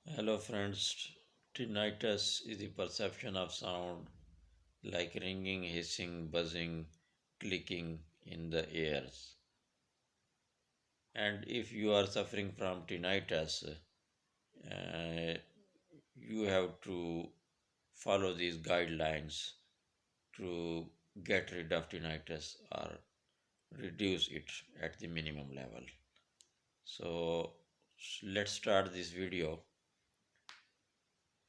Hello friends, tinnitus is the perception of sound like ringing, hissing, buzzing, clicking in the ears. And if you are suffering from tinnitus, uh, you have to follow these guidelines to get rid of tinnitus or reduce it at the minimum level. So let's start this video.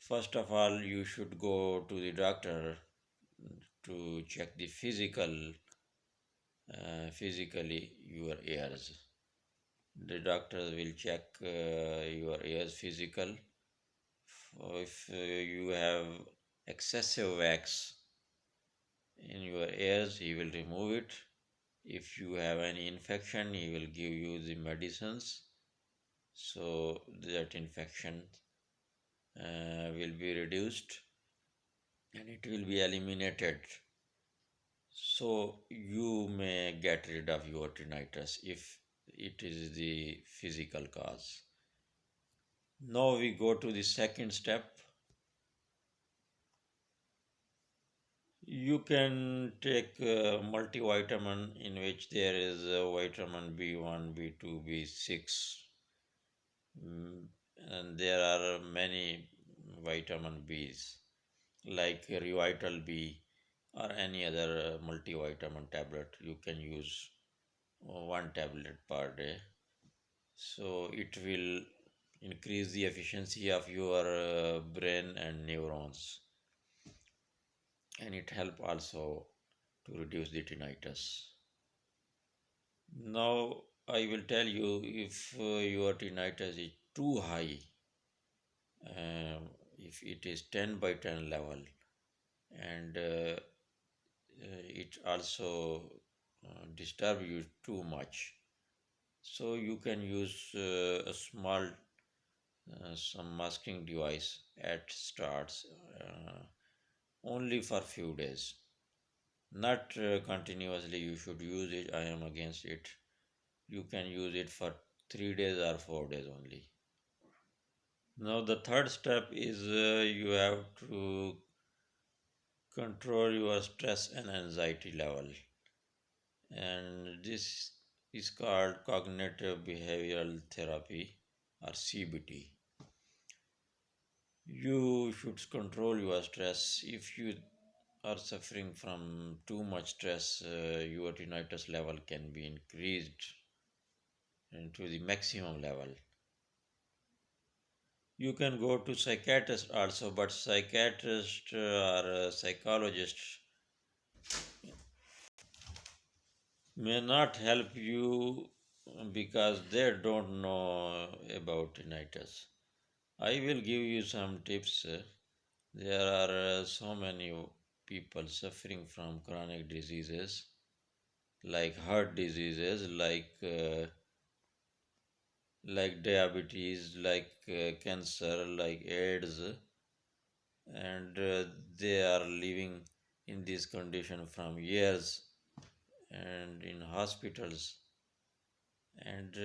First of all, you should go to the doctor to check the physically your ears. The doctor will check your ears physical. If you have excessive wax in your ears, he will remove it. If you have any infection, he will give you the medicines so that infection will be reduced and it will be eliminated. So you may get rid of your tinnitus if it is the physical cause. Now we go to the second step. You can take multivitamin in which there is vitamin B1, B2, B6, mm, and there are many vitamin Bs like Revital B or any other multivitamin tablet. You can use one tablet per day, so it will increase the efficiency of your brain and neurons, and it help also to reduce the tinnitus. Now I will tell you, if your tinnitus is too high, if it is 10 by 10 level, and it also disturb you too much, so you can use a small some masking device at starts, only for few days, not continuously. You should use it. I am against it. You can use it for 3 days or 4 days only. Now the third step is you have to control your stress and anxiety level, and this is called cognitive behavioral therapy or CBT. You should control your stress. If you are suffering from too much stress, your tinnitus level can be increased to the maximum level. You can go to psychiatrist also, but psychiatrist or psychologist may not help you because they don't know about tinnitus. I will give you some tips. There are so many people suffering from chronic diseases like heart diseases, like diabetes, like cancer, like AIDS, and they are living in this condition from years and in hospitals, and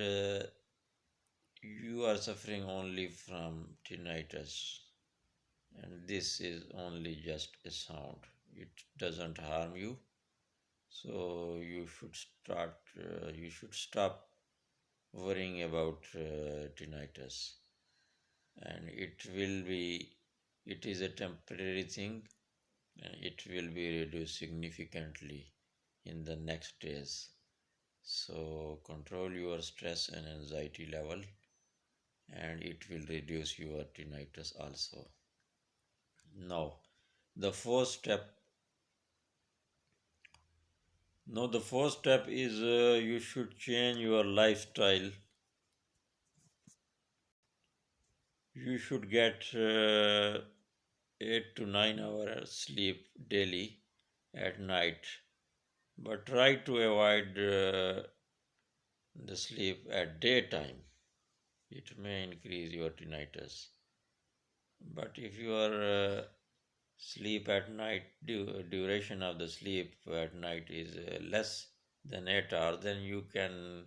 you are suffering only from tinnitus, and this is only just a sound. It doesn't harm you, so you should stop worrying about tinnitus, and it is a temporary thing, and it will be reduced significantly in the next days. So control your stress and anxiety level, and it will reduce your tinnitus also. Now, the fourth step. Now, the fourth step is you should change your lifestyle. You should get 8 to 9 hours sleep daily at night, but try to avoid the sleep at daytime. It may increase your tinnitus. But if your sleep at night, duration of the sleep at night is less than 8 hours, then you can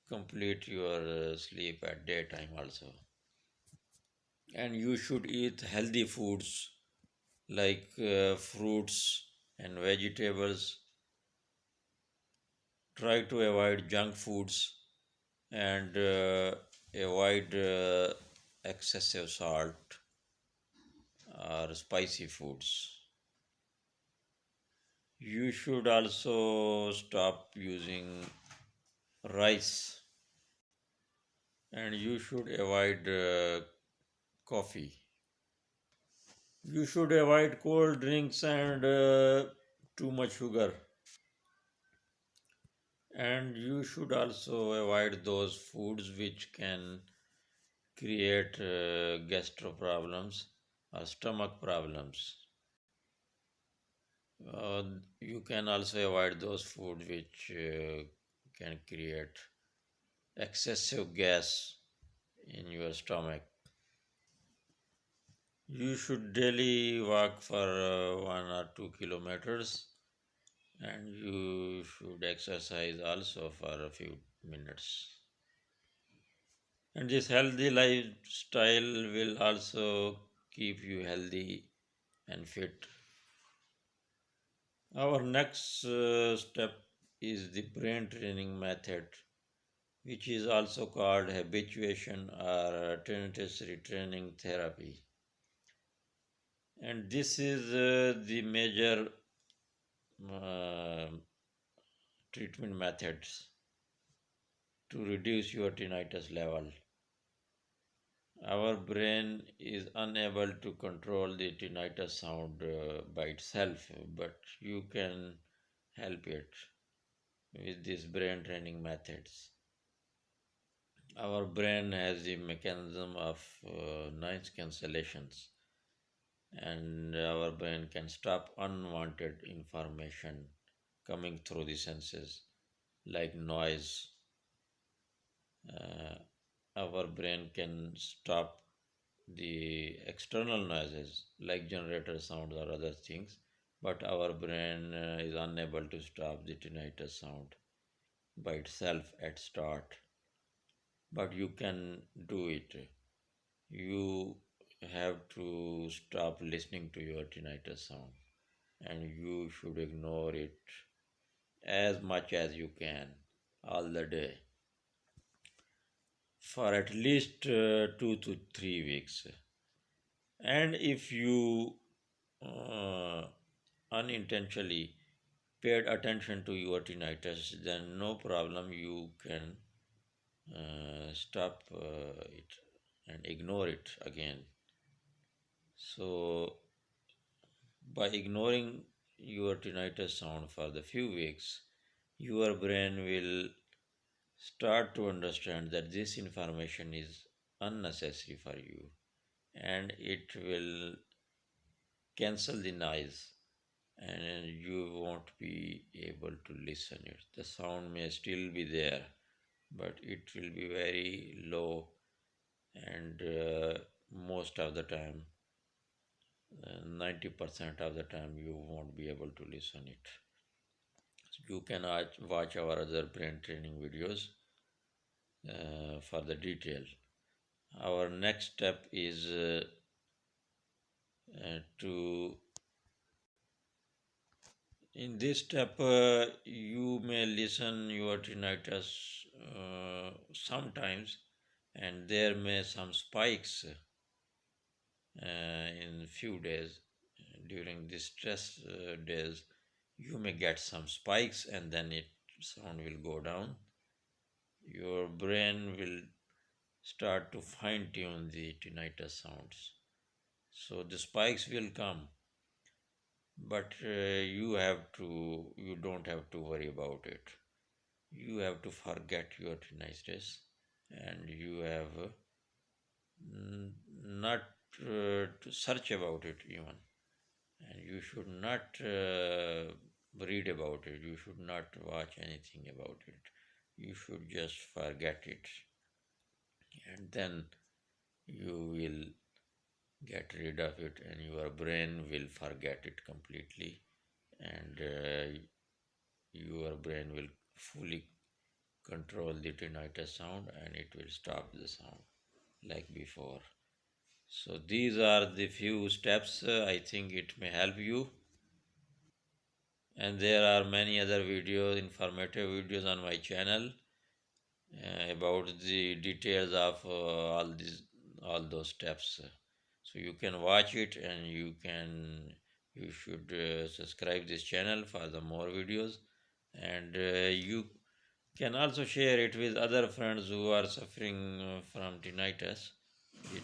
complete your sleep at daytime also. And you should eat healthy foods like fruits and vegetables. Try to avoid junk foods and avoid excessive salt or spicy foods. You should also stop using rice, and you should avoid coffee. You should avoid cold drinks and too much sugar. And you should also avoid those foods which can create gastro problems or stomach problems. Uh, you can also avoid those foods which can create excessive gas in your stomach. You should daily walk for 1 or 2 kilometers, and you should exercise also for a few minutes. And this healthy lifestyle will also keep you healthy and fit. Our next step is the brain training method, which is also called habituation or tinnitus retraining therapy. And this is the major uh, treatment methods to reduce your tinnitus level. Our brain is unable to control the tinnitus sound by itself, but you can help it with these brain training methods. Our brain has the mechanism of noise cancellations, and our brain can stop unwanted information coming through the senses like noise. uh, our brain can stop the external noises like generator sounds or other things, but our brain is unable to stop the tinnitus sound by itself at start. But you can do it. You have to stop listening to your tinnitus sound, and you should ignore it as much as you can all the day for at least 2 to 3 weeks. And if you uh, unintentionally paid attention to your tinnitus, then no problem, you can stop it and ignore it again. So, by ignoring your tinnitus sound for the few weeks, your brain will start to understand that this information is unnecessary for you, and it will cancel the noise, and you won't be able to listen it. The sound may still be there, but it will be very low, and most of the time, 90% of the time, you won't be able to listen it. You can watch our other brain training videos for the detail. Our next step is to in this step you may listen your tinnitus sometimes, and there may some spikes in few days. During the stress days you may get some spikes, and then it sound will go down. Your brain will start to fine tune the tinnitus sounds, so the spikes will come, but you don't have to worry about it. You have to forget your tinnitus, and you have not to search about it even, and you should not read about it. You should not watch anything about it. You should just forget it, and then you will get rid of it, and your brain will forget it completely, and your brain will fully control the tinnitus sound, and it will stop the sound like before. So these are the few steps. I think it may help you. And there are many other videos, informative videos on my channel about the details of all those steps. So you can watch it, and you should subscribe this channel for the more videos, and you can also share it with other friends who are suffering from tinnitus. It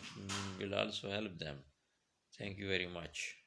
will also help them. Thank you very much.